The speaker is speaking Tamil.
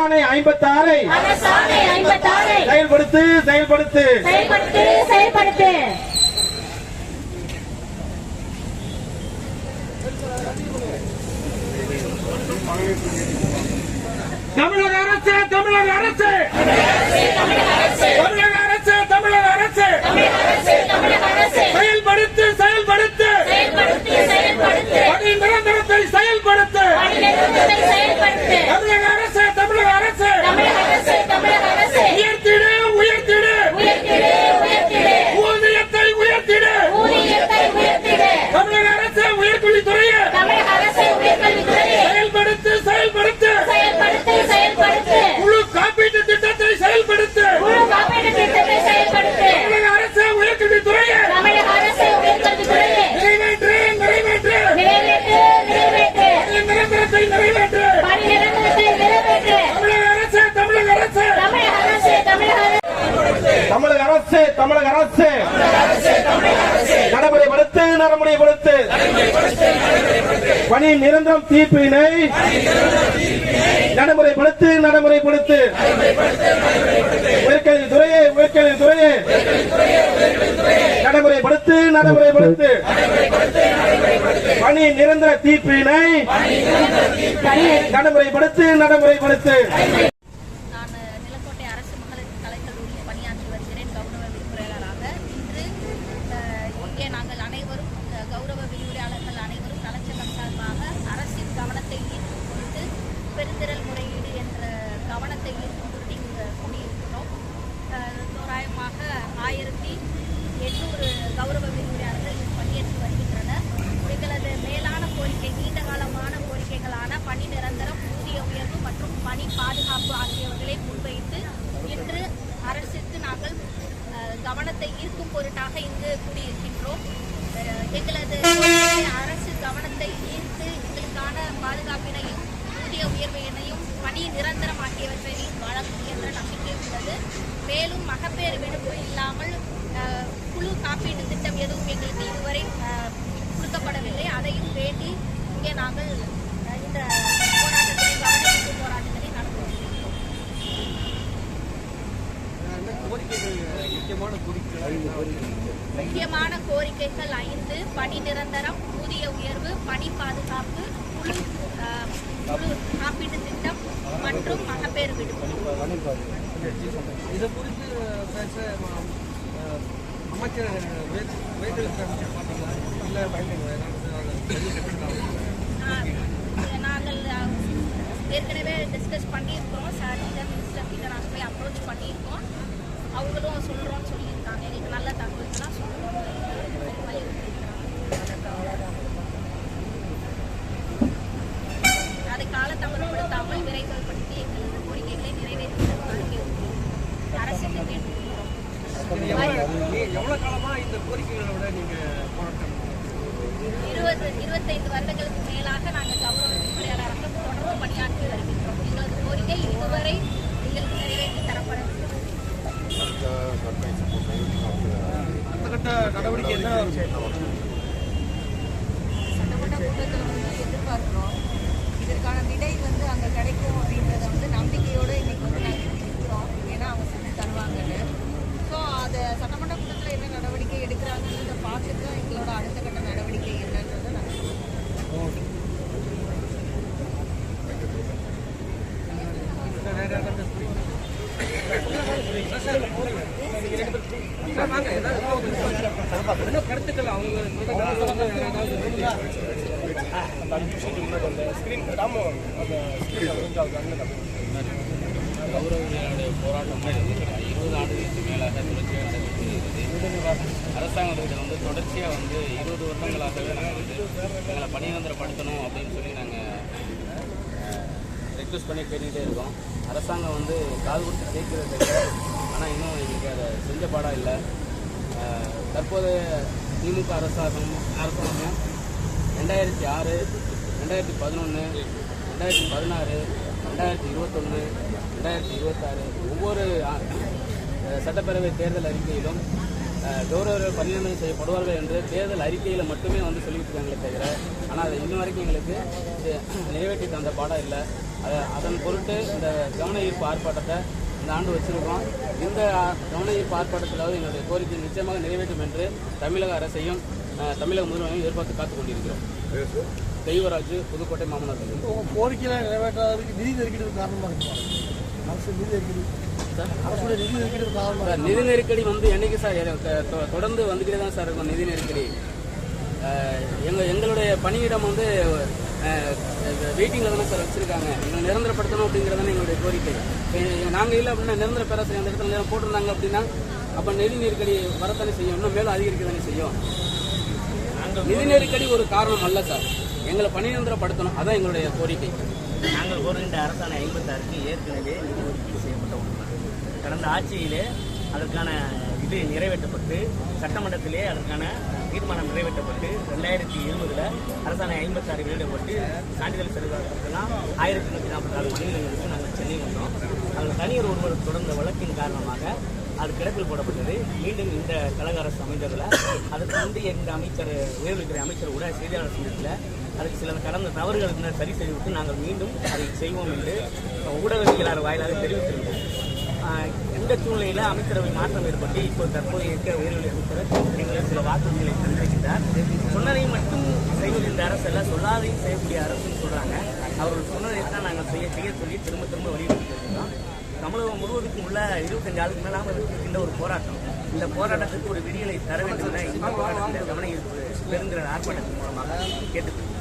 அரசாணை 56 செயல்படுத்து செயல்படுத்து செயல்படுத்து செயல்படுத்து. தமிழக அரசு தமிழக அரசு தமிழக அரசு தமிழக அரசு செயல்படுத்து செயல்படுத்து பணி நிரந்தரத்தை செயல்படுத்து. தமிழக அரசு தமிழக அரசு உயர்த்திடு உயர்த்திடு ஊதியத்தை உயர்த்திடு. தமிழக அரசு உயர்கல்வித்துறையை செயல்படுத்து செயல்படுத்து முழு காப்பீட்டு திட்டத்தை செயல்படுத்து. தமிழக அரசு உயர்கல்வித்துறையை நிறைவேற்று நிறைவேற்று நிரந்தரத்தை நிறைவேற்று. தமிழக அரசு தமிழக அரசு தமிழக அரசு தமிழக அரசு நடைமுறைப்படுத்து நடைமுறைப்படுத்து பணி நிரந்தரம் தீர்ப்பினை நடைமுறைப்படுத்து நடைமுறைப்படுத்து. உயர்கல்வித்துறையை உயர்கல்வித்துறையை நடைமுறைப்படுத்து நடைமுறைப்படுத்து பணி நிரந்தர தீர்ப்பினை நடைமுறைப்படுத்து நடைமுறைப்படுத்து. நாங்கள் அனைவரும் கௌரவ விரிவுரையாளர்கள் அனைவரும் நலச்சங்கம் சார்பாக அரசின் கவனத்தை ஈர்க்கும் பொருட்டு பெருந்திரள் முறையீடு என்ற கவனத்தை ஈர்க்கும் பொருட்டு இங்கு கூடியிருக்கிறோம். தோராயமாக 1800 கௌரவ விரிவுரையாளர்கள் பங்கேற்று வருகின்றனர். எங்களது மேலான கோரிக்கை நீண்ட காலமான கோரிக்கைகளான பணி நிரந்தரம், ஊதிய உயர்வு மற்றும் பணி பாதுகாப்பு ஆகியவர்களை முன்வைத்து இன்று அரசுக்கு நாங்கள் கவனத்தை ஈர்க்கும் பொருட்டாக இங்கு கூடியிருக்கின்றோம். எங்களது அரசு கவனத்தை ஈர்த்து எங்களுக்கான பாதுகாப்பினையும் ஊதிய உயர்வினையும் பணி நிரந்தரம் ஆகியவற்றையும் வழங்கும் என்ற நம்பிக்கை உள்ளது. மேலும் மகப்பேறு விடுப்பு இல்லாமல் குழு காப்பீட்டு திட்டம் எதுவும் எங்களுக்கு இதுவரை கொடுக்கப்படவில்லை. அதையும் வேண்டி இங்கே நாங்கள் இந்த போராட்டத்தை கவனஈர்ப்பு போராட்டத்தை நடத்துவோம். முக்கியமான கோரிக்கைகள் 5: பணி நிரந்தரம், ஊதிய உயர்வு, பணி பாதுகாப்பு, குழு காப்பீட்டு திட்டம் மற்றும் மகப்பேறு விடுப்பு. இது குறித்து பேச அமைச்சர் நாங்கள் ஏற்கனவே டிஸ்கஸ் பண்ணியிருக்கோம். சார் மினிஸ்டர் கிட்ட நாங்கள் போய் அப்ரோச் பண்ணியிருக்கோம். அவங்களும் சொல்கிறோன்னு சொல்லியிருக்காங்க. எங்களுக்கு நல்ல தகவல்கள்லாம் சொல்கிறோம். அதை காலதாமதப்படுத்தாமல் விரைவுபடுத்தி எங்களது கோரிக்கைகளை நிறைவேற்றுவதற்கு அரசுக்கு கேட்டுக்கொள்கிறோம். எவ்வளவு காலமா இந்த கோரிக்கைகளோட நீங்க போராட்டம்? 25 வருடங்களுக்கு மேலாக நாங்கள் கௌரவ விரிவுரையாளராக தொடர்ந்து பணியாற்றி வருகின்றோம். எங்களது கோரிக்கை இதுவரை எங்களுக்கு நிறைவேற்றி தரப்படவில்லை. அடுத்த நடவடிக்கை என்ன? சட்டமன்ற கூட்டத்தில் எதிர்பார்க்கிறோம். இதற்கான விடை அங்கே கிடைக்கும் அப்படின்றத நம்பிக்கையோடு இன்னைக்கு நாங்கள் இருக்கிறோம். ஏன்னா அவங்க செஞ்சு தருவாங்கன்னு. ஸோ அதை சட்டமன்ற கூட்டத்தில் என்ன நடவடிக்கை எடுக்கிறாங்கன்றதை பார்த்துட்டு எங்களோட அடுத்த கட்ட நடவடிக்கை என்னன்றதை நாங்கள் கருத்துக்கள் அவங்க கௌரவர்களுடைய போராட்டம் 20 ஆண்டுகளுக்கு மேலாக தொடர்ச்சியாக நடைபெற்று அரசாங்கத்திட்ட தொடர்ச்சியாக 20 வருடங்களாகவே நாங்கள் எங்களை பணியந்திரப்படுத்தணும் அப்படின்னு சொல்லி நாங்கள் ரெக்வஸ்ட் பண்ணி கேட்டுக்கிட்டே இருக்கோம். அரசாங்கம் காது கொடுத்து கேட்கிறது, ஆனால் இன்னும் எங்களுக்கு அதை செஞ்ச பாடம் இல்லை. தற்போதைய திமுக அரசாங்கம் 2006, 2011, 2016, 2021, 2026 ஒவ்வொரு சட்டப்பேரவை தேர்தல் அறிக்கையிலும் கௌரவர்கள் பணிநிரந்தரம் செய்யப்படுவார்கள் என்று தேர்தல் அறிக்கையில் மட்டுமே வந்து சொல்லிட்டு இருக்காங்களே தவிர, ஆனால் அதை இன்ன வரைக்கும் எங்களுக்கு நிறைவேற்றி தந்த பாடம் இல்லை. அதன் பொருட்டு இந்த கவன ஈர்ப்பு ஆர்ப்பாட்டத்தை இந்த ஆண்டு வச்சிருக்கோம். இந்த கவன ஈர்ப்பு ஆர்ப்பாட்டத்திலாவது எங்களுடைய கோரிக்கை நிச்சயமாக நிறைவேற்றும் என்று தமிழக அரசையும் தமிழக முதல்வரையும் எதிர்பார்த்து காத்துக் கொண்டிருக்கிறோம். தெய்வராஜ், புதுக்கோட்டை மாமனார். உங்கள் கோரிக்கையில் நிறைவேற்றாததுக்கு நிதி நெருக்கடி காரணமாக இருக்கும். அரசு நிதி நெருக்கடி அரசுடைய நிதி நெருக்கடி காரணமாக. நிதி நெருக்கடி வந்து என்னைக்கு சார் தொடர்ந்து வந்துக்கிட்டே தான் சார் இருக்கும். நிதி நெருக்கடி எங்களுடைய பணியிடம் வந்து வெயிட்டிங்கில் தானே சார் வச்சுருக்காங்க. எங்களை நிரந்தரப்படுத்தணும் அப்படிங்கிறதானே எங்களுடைய கோரிக்கை. நாங்கள் இல்லை அப்படின்னா நிரந்தர பேராசிரியர் அந்த இடத்துல போட்டிருந்தாங்க அப்படின்னா அப்போ நிதி நெருக்கடி வரத்தானே செய்யும், இன்னும் மேலும் அதிகரிக்க தானே செய்யும். நிதி நெருக்கடி ஒரு காரணம் அல்ல சார், எங்களை பணிநிரந்தரப்படுத்தணும், அதான் எங்களுடைய கோரிக்கை. நாங்கள் கோருகின்ற அரசாணை 56க்கு ஏற்கனவே நிதி ஒதுக்கீடு செய்யப்பட்ட ஒன்று. கடந்த ஆட்சியிலே அதற்கான இது நிறைவேற்றப்பட்டு சட்டமன்றத்திலே அதற்கான தீர்மானம் நிறைவேற்றப்பட்டு 2020 அரசாணை 56 வெளியிடப்பட்டு சான்றிதழ் செல்வதற்கெல்லாம் 1146 மணிநிலையங்களுக்கு நாங்கள் சென்னை வந்தோம். அதில் தனியார் ஒருவர் தொடர்ந்த வழக்கின் காரணமாக அது கிடப்பில் போடப்பட்டது. மீண்டும் இந்த கழக அரசு அமைந்ததில் அதுக்கு வந்து எங்கள் அமைச்சர் உயர்கல்வித்துறை அமைச்சர் கூட செய்தியாளர் சந்திப்பில் அதுக்கு சில கடந்த தவறுகள் சரி செய்துவிட்டு நாங்கள் மீண்டும் அதை செய்வோம் என்று ஊடகவியலாளர் வாயிலாக தெரிவித்திருந்தோம். இந்த சூழ்நிலையில் அமைச்சரவை மாற்றம் ஏற்பட்டு இப்போ தற்போதைய இருக்க உயர்கல்வி அமைச்சர் எங்களுக்கு சில வாக்குறுதிகளை தந்திருக்கின்றார். சொன்னதை மட்டும் செய்வது இந்த அரசு அல்ல, சொல்லாதையும் செய்யக்கூடிய அரசுன்னு சொல்கிறாங்க. அவர்கள் சொன்னதை தான் நாங்கள் செய்ய சொல்லி திரும்ப திரும்ப வலியுறுத்திருக்கிறோம். தமிழகம் முழுவதுக்கும் உள்ள 25 ஆளுக்கு மேலாக இருக்கின்ற ஒரு போராட்டம். இந்த போராட்டத்துக்கு ஒரு விடியலை தர வேண்டும் என இந்த போராட்டத்தில் கவன ஈர்ப்பு பெருந்திரள் ஆர்ப்பாட்டத்தின் மூலமாக கேட்டுக்கொள்கிறோம்.